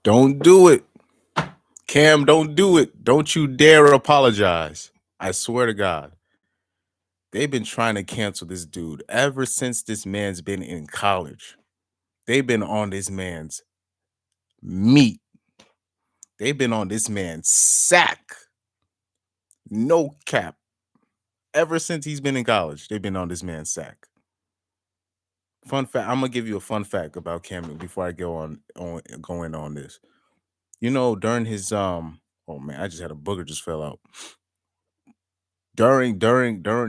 Don't do it. Cam, don't do it. Don't you dare apologize. I swear to God. They've been trying to cancel this dude ever since this man's been in college. They've been on this man's meat. They've been on this man's sack. No cap. Ever since he's been in college, they've been on this man's sack. Fun fact, I'm gonna give you a fun fact about Cam before I go on going on this. You know, during his oh man, I just had a booger just fell out. During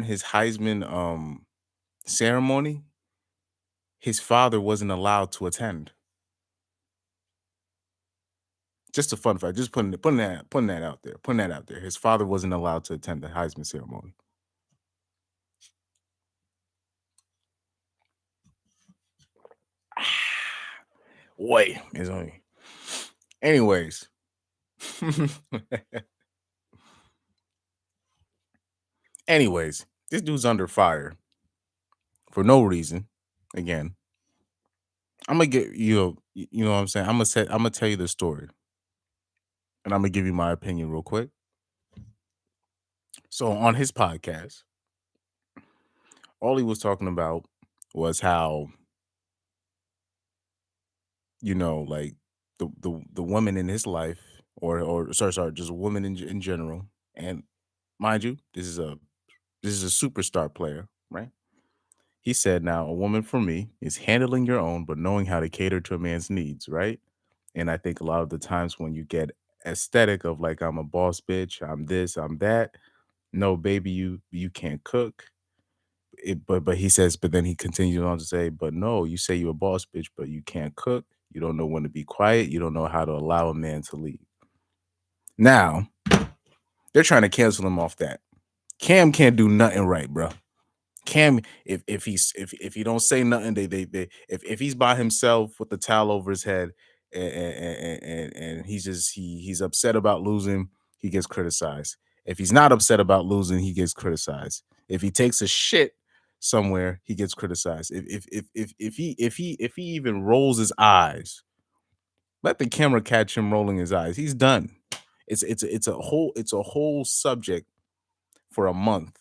his Heisman ceremony, his father wasn't allowed to attend. Just a fun fact. Just putting that out there. Putting that out there. His father wasn't allowed to attend the Heisman ceremony. Wait, it's only. Anyways. Anyways, this dude's under fire for no reason. Again, I'm gonna get you. You know what I'm saying. I'm gonna tell you the story, and I'm gonna give you my opinion real quick. So on his podcast, all he was talking about was how, like the woman in his life, or sorry, just women in general, and mind you, this is a superstar player, right? He said, now, a woman for me is handling your own, but knowing how to cater to a man's needs, right? And I think a lot of the times when you get aesthetic of like, I'm a boss bitch, I'm this, I'm that. No, baby, you can't cook. But he says, but then he continues on to say, but no, you say you're a boss bitch, but you can't cook. You don't know when to be quiet. You don't know how to allow a man to lead. Now, they're trying to cancel him off that. Cam can't do nothing right, bro. Cam, if he don't say nothing, they if he's by himself with the towel over his head and he's upset about losing, he gets criticized. If he's not upset about losing, he gets criticized. If he takes a shit somewhere, he gets criticized. If he even rolls his eyes, let the camera catch him rolling his eyes. He's done. It's a whole subject for a month.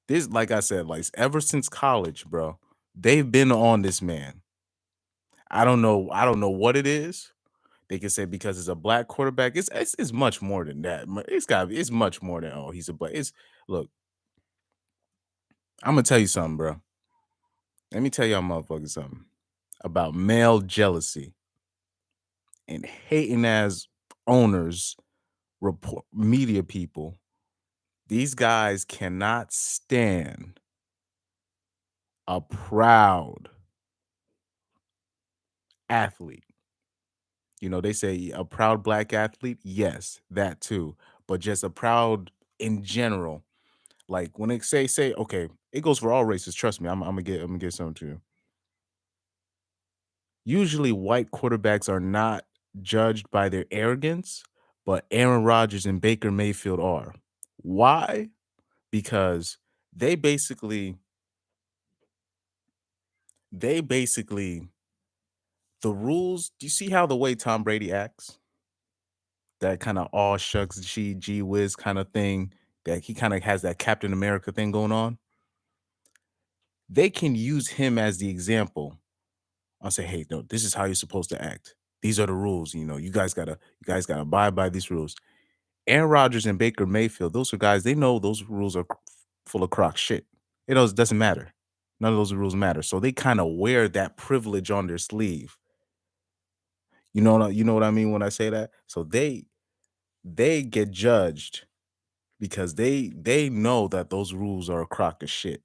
This, like I said, like ever since college, bro, they've been on this man. I don't know. I don't know what it is. They can say because it's a black quarterback. It's much more than that. It's much more than, oh, he's a black. It's Look, I'm gonna tell you something, bro. Let me tell y'all motherfuckers something about male jealousy and hating as owners, report media people. These guys cannot stand a proud athlete. They say a proud black athlete. Yes, that too. But just a proud in general. Like when they say, okay, it goes for all races. Trust me, I'm gonna get something to you. Usually white quarterbacks are not judged by their arrogance, but Aaron Rodgers and Baker Mayfield are. Why? Because they basically they basically the rules. Do you see how the way Tom Brady acts? That kind of all shucks, gee whiz kind of thing, that he kind of has that Captain America thing going on. They can use him as the example. I'll say, hey, no, this is how you're supposed to act. These are the rules. You guys gotta abide by these rules. Aaron Rodgers and Baker Mayfield, those are guys, they know those rules are full of crock shit. It doesn't matter. None of those rules matter. So they kind of wear that privilege on their sleeve. You know what I mean when I say that? So they get judged because they know that those rules are a crock of shit.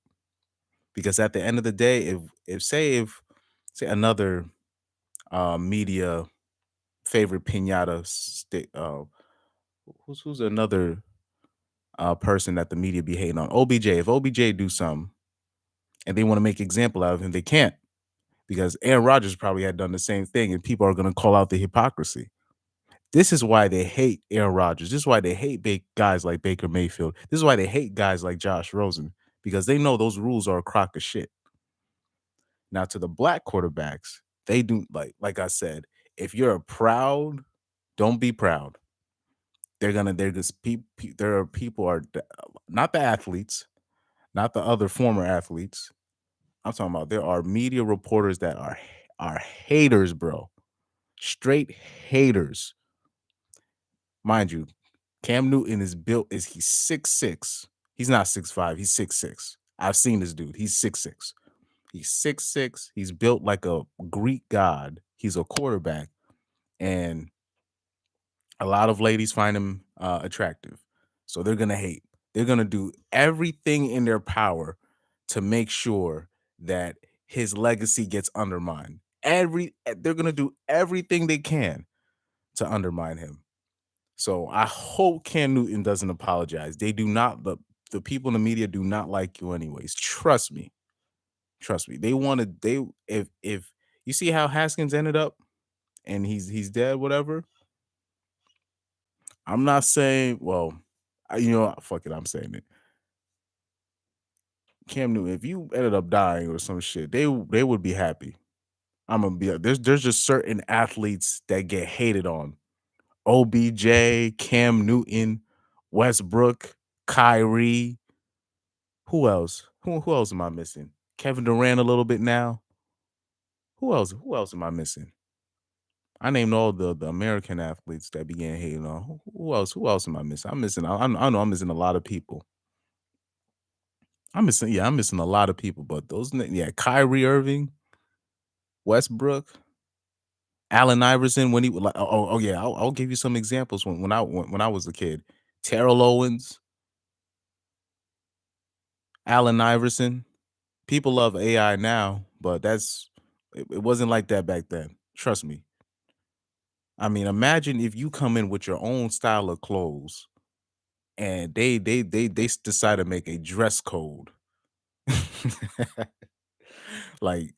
Because at the end of the day, if say another media favorite pinata stick, who's another person that the media be hating on? OBJ. If OBJ do something and they want to make example out of him, they can't, because Aaron Rodgers probably had done the same thing, and people are going to call out the hypocrisy. This is why they hate Aaron Rodgers. This is why they hate guys like Baker Mayfield. This is why they hate guys like Josh Rosen, because they know those rules are a crock of shit. Now, to the black quarterbacks, they do, like I said, if you're proud, don't be proud. They're just there are people are not the athletes, not the other former athletes. I'm talking about there are media reporters that are haters, bro. Straight haters. Mind you, Cam Newton is built is he's 6'6". He's not 6'5", he's 6'6". I've seen this dude. He's 6'6". He's 6'6". He's built like a Greek god. He's a quarterback. And a lot of ladies find him attractive. So they're gonna hate. They're gonna do everything in their power to make sure that his legacy gets undermined. They're gonna do everything they can to undermine him. So I hope Cam Newton doesn't apologize. They do not, the people in the media do not like you anyways. Trust me. Trust me. They wanted they if you see how Haskins ended up and he's dead, whatever. I'm not saying, well, fuck it, I'm saying it. Cam Newton, if you ended up dying or some shit, they would be happy. I'm gonna be there's just certain athletes that get hated on. OBJ, Cam Newton, Westbrook, Kyrie. Who else? Who else am I missing? Kevin Durant a little bit now. Who else? Who else am I missing? I named all the American athletes that began hating on. Who else? Who else am I missing? I'm missing. I know I'm missing a lot of people. I'm missing a lot of people. But yeah, Kyrie Irving, Westbrook, Allen Iverson when he was like, oh yeah, I'll give you some examples when I was a kid. Terrell Owens, Allen Iverson. People love AI now, but it wasn't like that back then. Trust me. I mean, imagine if you come in with your own style of clothes and they decide to make a dress code. Like,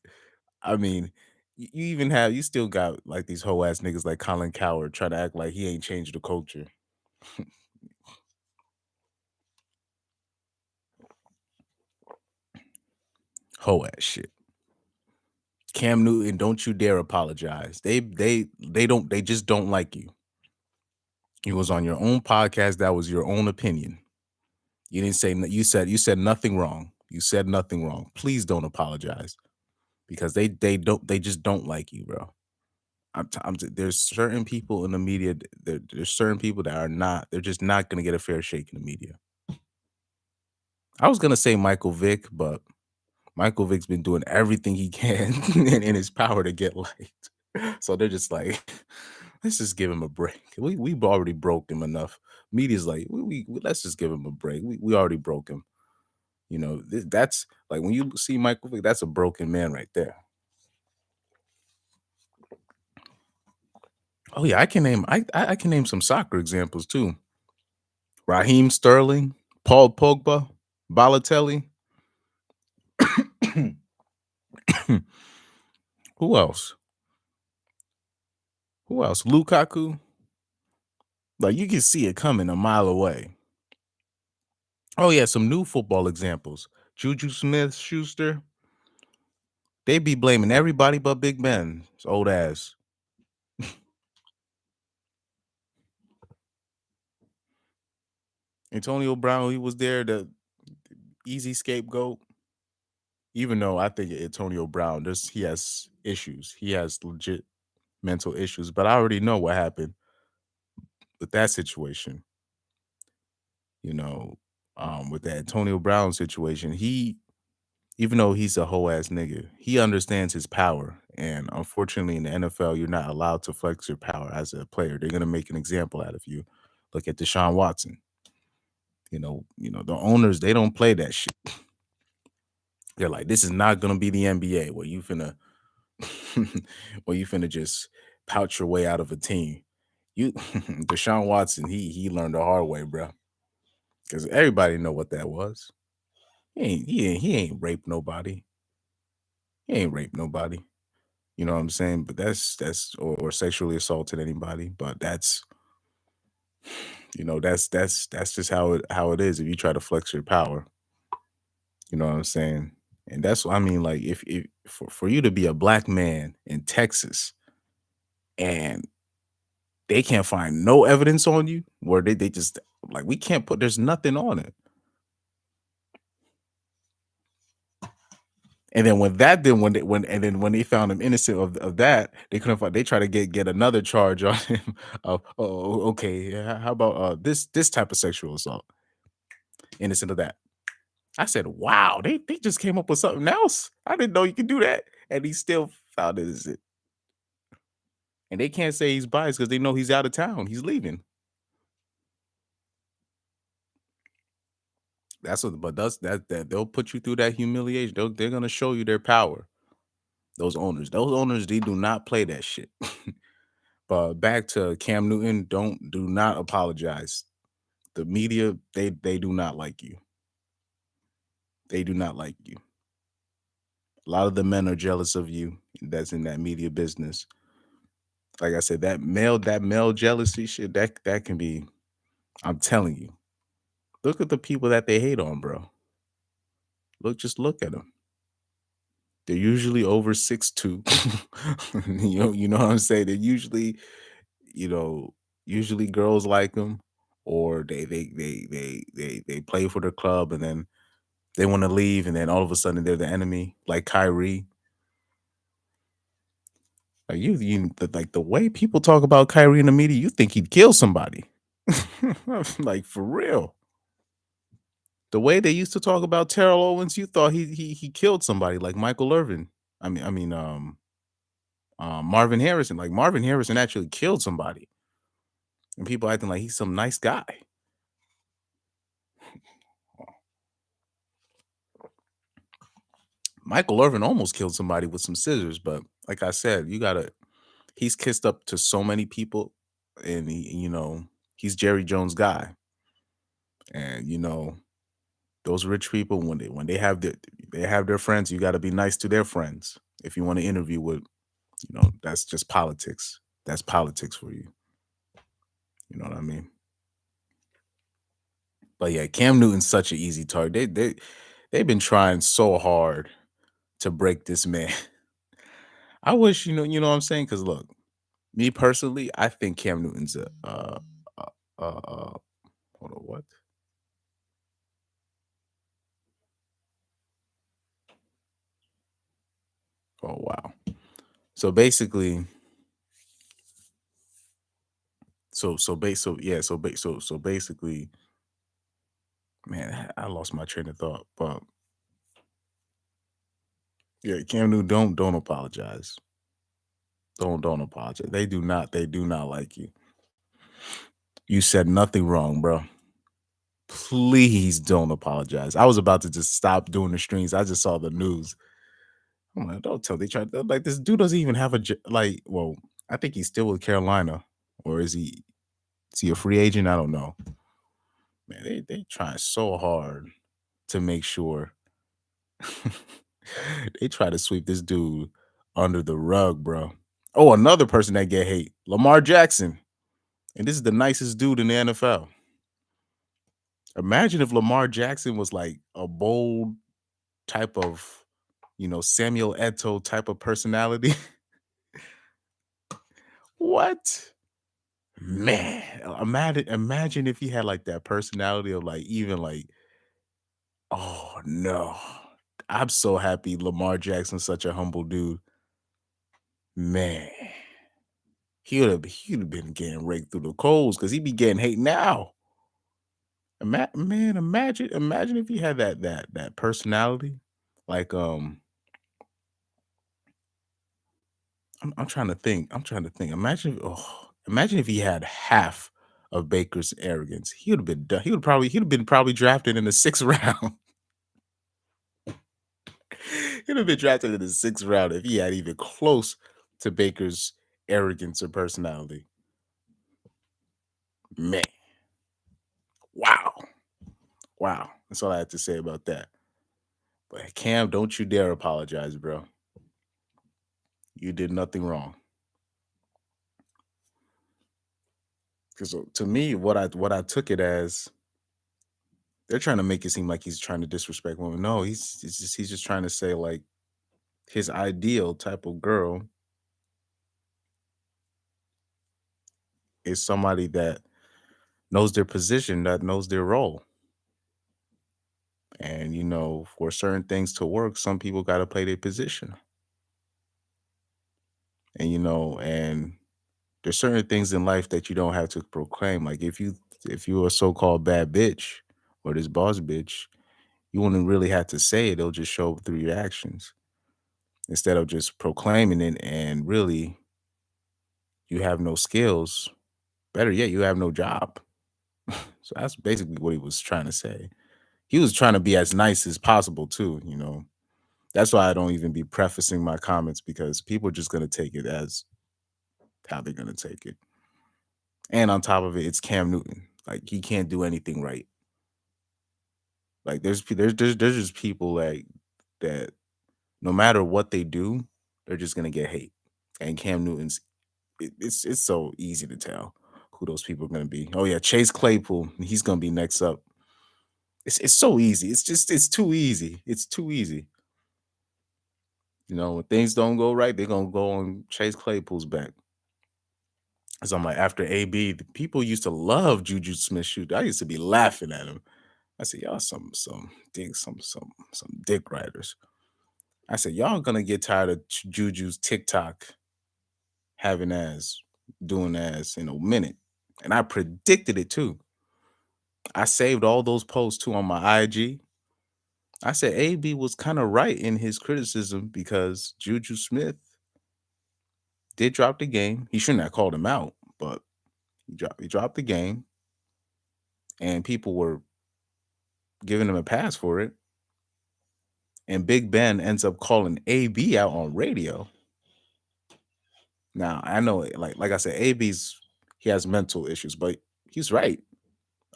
I mean, you still got like these whole ass niggas like Colin Coward trying to act like he ain't changed the culture. Whole ass shit. Cam Newton, don't you dare apologize. They just don't like you. You was on your own podcast. That was your own opinion. You didn't say you said nothing wrong. You said nothing wrong. Please don't apologize because they just don't like you, bro. There's certain people in the media. There's certain people that are not. They're just not gonna get a fair shake in the media. I was gonna say Michael Vick, but Michael Vick's been doing everything he can in his power to get liked. So they're just like, let's just give him a break. We've already broke him enough. Media's like, let's just give him a break. We already broke him. That's like when you see Michael Vick, that's a broken man right there. Oh yeah, I can name some soccer examples too. Raheem Sterling, Paul Pogba, Balotelli. Who else? Who else? Lukaku. Like you can see it coming a mile away. Oh yeah, some new football examples. Juju Smith Schuster. They be blaming everybody but Big Ben. His old ass. Antonio Brown, he was there, the easy scapegoat. Even though I think Antonio Brown, he has issues. He has legit mental issues. But I already know what happened with that situation. With that Antonio Brown situation, even though he's a whole ass nigga, he understands his power. And unfortunately, in the NFL, you're not allowed to flex your power as a player. They're gonna make an example out of you. Look at Deshaun Watson. The owners, they don't play that shit. They're like, this is not gonna be the NBA where you finna where you finna just pouch your way out of a team. You Deshaun Watson, he learned the hard way, bro. Because everybody know what that was. He ain't raped nobody. He ain't raped nobody. You know what I'm saying? But that's or sexually assaulted anybody. But that's just how it is if you try to flex your power. You know what I'm saying? And that's what I mean. Like if for you to be a black man in Texas and they can't find no evidence on you where they just like we can't put there's nothing on it. And then when that then when they when and then when they found him innocent of that, they couldn't find they try to get another charge on him of okay, yeah, how about this type of sexual assault, innocent of that. I said, wow, they just came up with something else. I didn't know you could do that. And he still found innocent. And they can't say he's biased because they know he's out of town. He's leaving. That's what, but that's that they'll put you through that humiliation. They're gonna show you their power. Those owners, they do not play that shit. But back to Cam Newton, do not apologize. The media, they do not like you. They do not like you. A lot of the men are jealous of you. That's in that media business. Like I said, that male jealousy shit, that can be. I'm telling you. Look at the people that they hate on, bro. Just look at them. They're usually over 6'2". You know what I'm saying? They're usually, you know, usually girls like them, or they play for their club, and then they want to leave, and then all of a sudden they're the enemy, like Kyrie. Like like the way people talk about Kyrie in the media, you think he'd kill somebody. Like for real. The way they used to talk about Terrell Owens, you thought he killed somebody like Michael Irvin. Marvin Harrison. Like Marvin Harrison actually killed somebody, and people acting like he's some nice guy. Michael Irvin almost killed somebody with some scissors, but like I said, you gotta. He's kissed up to so many people, and he's Jerry Jones' guy, and those rich people when they have their friends, you got to be nice to their friends if you want to interview with. That's just politics. That's politics for you. You know what I mean? But yeah, Cam Newton's such an easy target. They've been trying so hard to break this man. I wish what I'm saying. Because look, me personally, I think Cam Newton's hold on, what? Oh wow. So basically, so basically, man, I lost my train of thought. But yeah, Cam Newton, don't apologize. Don't apologize. They do not like you. You said nothing wrong, bro. Please don't apologize. I was about to just stop doing the streams. I just saw the news. I'm like, don't tell. They tried like this dude doesn't even have like. Well, I think he's still with Carolina, or is he? Is he a free agent? I don't know. Man, they trying so hard to make sure they try to sweep this dude under the rug, bro. Oh, another person that get hate, Lamar Jackson, and this is the nicest dude in the NFL. Imagine if Lamar Jackson was like a bold type of, Samuel Eto'o type of personality. What? Man, imagine if he had like that personality of like even like, oh no. I'm so happy Lamar Jackson's such a humble dude. Man, he would have been getting raked through the coals because he be getting hate now. Man, imagine if he had that personality. Like I'm trying to think. I'm trying to think. Imagine if he had half of Baker's arrogance. He would have been done. He'd have been probably drafted in the sixth round. He'd have been drafted in the sixth round if he had even close to Baker's arrogance or personality. Man, wow, wow. That's all I have to say about that. But Cam, don't you dare apologize, bro. You did nothing wrong. Because to me, what I took it as, they're trying to make it seem like he's trying to disrespect women. No, he's just trying to say like his ideal type of girl is somebody that knows their position, that knows their role. And for certain things to work, some people got to play their position. And there's certain things in life that you don't have to proclaim. Like if you're a so-called bad bitch or this boss bitch, you wouldn't really have to say it. It'll just show up through your actions instead of just proclaiming it. And really, you have no skills. Better yet, you have no job. So that's basically what he was trying to say. He was trying to be as nice as possible too. That's why I don't even be prefacing my comments, because people are just gonna take it as how they're gonna take it. And on top of it, it's Cam Newton. Like, he can't do anything right. Like, there's just people like that. No matter what they do, they're just gonna get hate. And Cam Newton's it's so easy to tell who those people are gonna be. Oh yeah, Chase Claypool, he's gonna be next up. It's so easy. It's too easy. It's too easy. When things don't go right, they're gonna go on Chase Claypool's back. So I'm like, after AB, the people used to love Juju Smith Schuster. I used to be laughing at him. I said, y'all some dick riders. I said, y'all gonna get tired of Juju's TikTok having ass, doing ass in a minute. And I predicted it too. I saved all those posts too on my IG. I said AB was kind of right in his criticism, because Juju Smith did drop the game. He shouldn't have called him out, but he dropped the game, and people were giving him a pass for it. And Big Ben ends up calling AB out on radio. Now I know, like I said, he has mental issues, but he's right.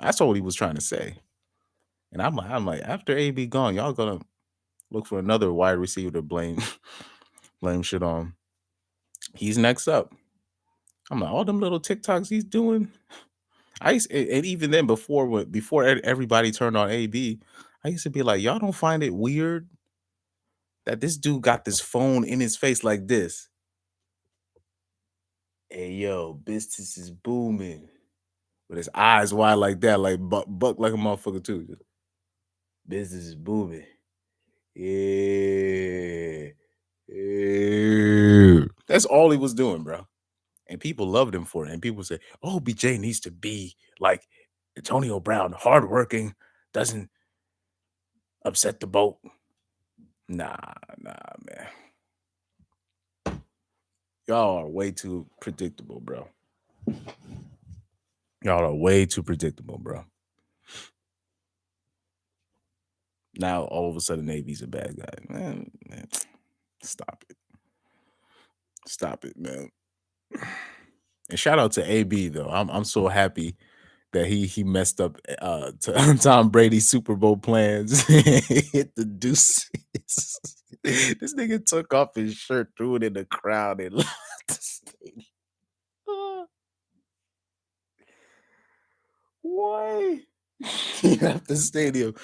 That's all he was trying to say. And I'm like, after AB gone, y'all gonna look for another wide receiver to blame blame shit on. He's next up. I'm like, all them little TikToks he's doing. And even then, before everybody turned on AB, I used to be like, y'all don't find it weird that this dude got this phone in his face like this? Hey yo, business is booming. With his eyes wide like that, like buck like a motherfucker too. Business is booming. Yeah. Yeah. That's all he was doing, bro. And people loved him for it. And people say, "Oh, BJ needs to be like Antonio Brown, hardworking, doesn't upset the boat." Nah, nah, man. Y'all are way too predictable, bro. Y'all are way too predictable, bro. Now all of a sudden, Navy's a bad guy, man. Stop it, stop it, man. And shout out to AB though. I'm so happy that he messed up Tom Brady's Super Bowl plans. Hit the deuces. This nigga took off his shirt, threw it in the crowd, and left the stadium. Uh, Why? He left the stadium,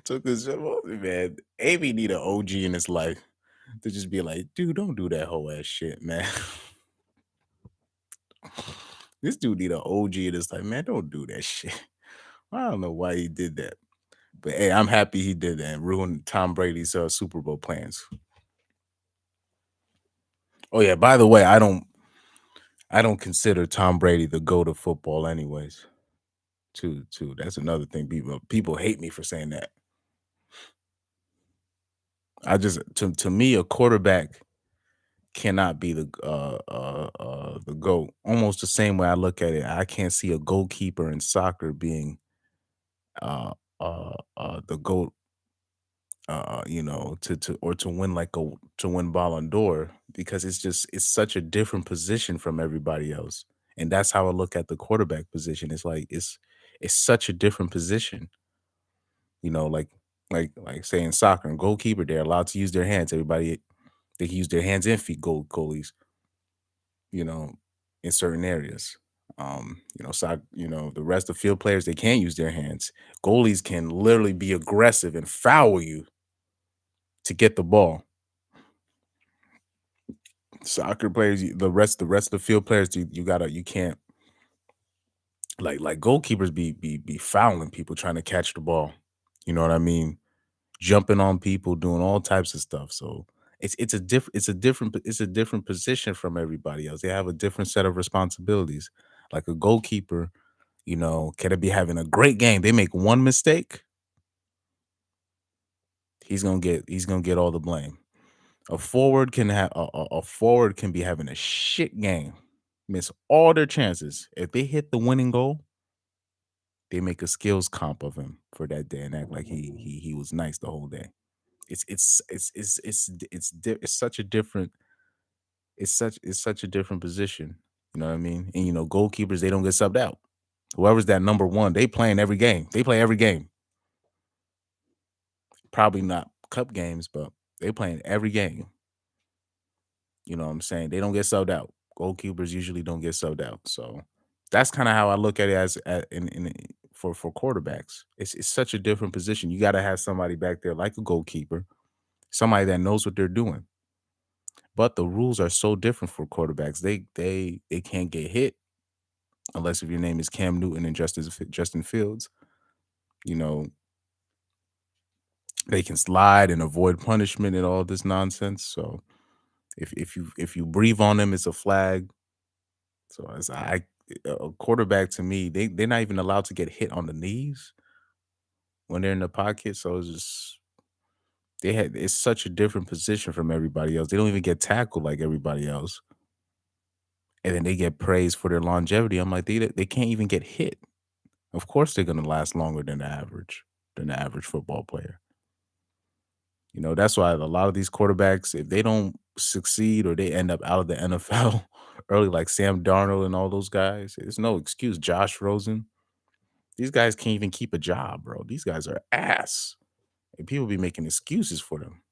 took his shirt off. Man, AB need an OG in his life to just be like, dude, don't do that whole ass shit, man. This dude need an OG in his life, man. Don't do that shit. I don't know why he did that. But hey, I'm happy he did that and ruined Tom Brady's Super Bowl plans. Oh yeah, by the way, I don't consider Tom Brady the GOAT of football anyways. Too. That's another thing. People hate me for saying that. To me, a quarterback cannot be the GOAT. Almost the same way I look at it. I can't see a goalkeeper in soccer being the GOAT, to win to win Ballon d'Or, because it's such a different position from everybody else. And that's how I look at the quarterback position. It's like it's such a different position. Like say in soccer and goalkeeper, they're allowed to use their hands. Everybody, they can use their hands and feet, goalies, you know, in certain areas. The rest of field players, they can't use their hands. Goalies can literally be aggressive and foul you to get the ball. Soccer players, the rest of the field players, you can't. Like goalkeepers be fouling people trying to catch the ball. You know what I mean? Jumping on people, doing all types of stuff. So it's a different position from everybody else. They have a different set of responsibilities. Like a goalkeeper, can it be having a great game? They make one mistake, he's gonna get all the blame. A forward can be having a shit game, miss all their chances. If they hit the winning goal, they make a skills comp of him for that day and act like he was nice the whole day. It's such a different it's such a different position. You know what I mean? And goalkeepers, they don't get subbed out. Whoever's that number one, they playing every game. They play every game. Probably not cup games, but they playing every game. You know what I'm saying? They don't get subbed out. Goalkeepers usually don't get subbed out. So that's kind of how I look at it for quarterbacks. It's such a different position. You got to have somebody back there like a goalkeeper, somebody that knows what they're doing. But the rules are so different for quarterbacks. They can't get hit unless if your name is Cam Newton and Justin Fields. You know, they can slide and avoid punishment and all this nonsense. So if you breathe on them, it's a flag. So as a quarterback to me, they're not even allowed to get hit on the knees when they're in the pocket. So it's such a different position from everybody else. They don't even get tackled like everybody else. And then they get praised for their longevity. I'm like, they can't even get hit. Of course they're gonna last longer than the average football player. That's why a lot of these quarterbacks, if they don't succeed or they end up out of the NFL early, like Sam Darnold and all those guys, there's no excuse. Josh Rosen, these guys can't even keep a job, bro. These guys are ass. And people be making excuses for them.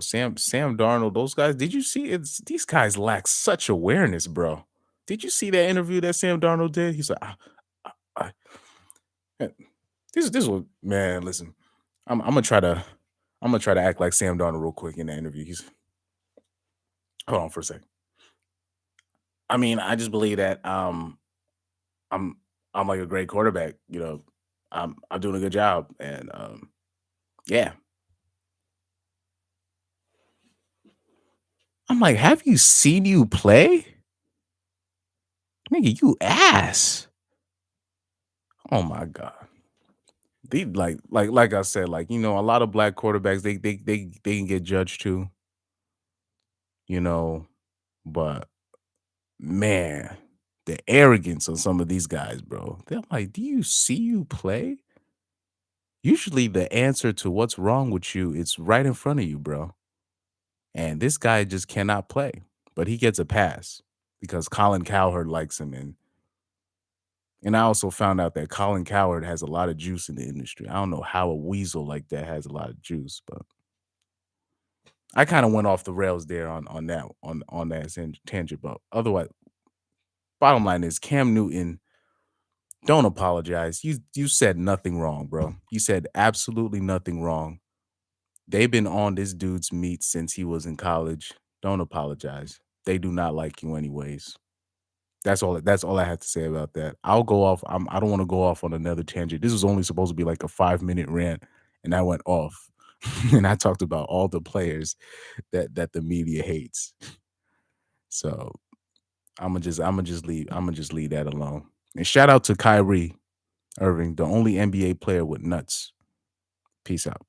Sam Darnold, those guys, did you see these guys lack such awareness, bro. Did you see that interview that Sam Darnold did? He's like, I, I, this was man, listen. I'm gonna try to act like Sam Darnold real quick in the interview. He's hold on for a second. I mean, I just believe that I'm I'm like a great quarterback. I'm doing a good job, and yeah. I'm like, have you seen you play, nigga? You ass. Oh my god. Like I said, a lot of black quarterbacks they can get judged too, you know, but man, the arrogance of some of these guys, bro. They're like, do you see you play? Usually the answer to what's wrong with you is right in front of you, bro. And this guy just cannot play, but he gets a pass because Colin Cowherd likes him. And I also found out that Colin Cowherd has a lot of juice in the industry. I don't know how a weasel like that has a lot of juice, but I kind of went off the rails there on that tangent. But otherwise, bottom line is Cam Newton, don't apologize. You said nothing wrong, bro. You said absolutely nothing wrong. They've been on this dude's meat since he was in college. Don't apologize. They do not like you anyways. That's all I have to say about that. I'll go off. I don't want to go off on another tangent. This was only supposed to be like a 5-minute rant, and I went off. And I talked about all the players that the media hates. So I'm gonna just leave that alone. And shout out to Kyrie Irving, the only NBA player with nuts. Peace out.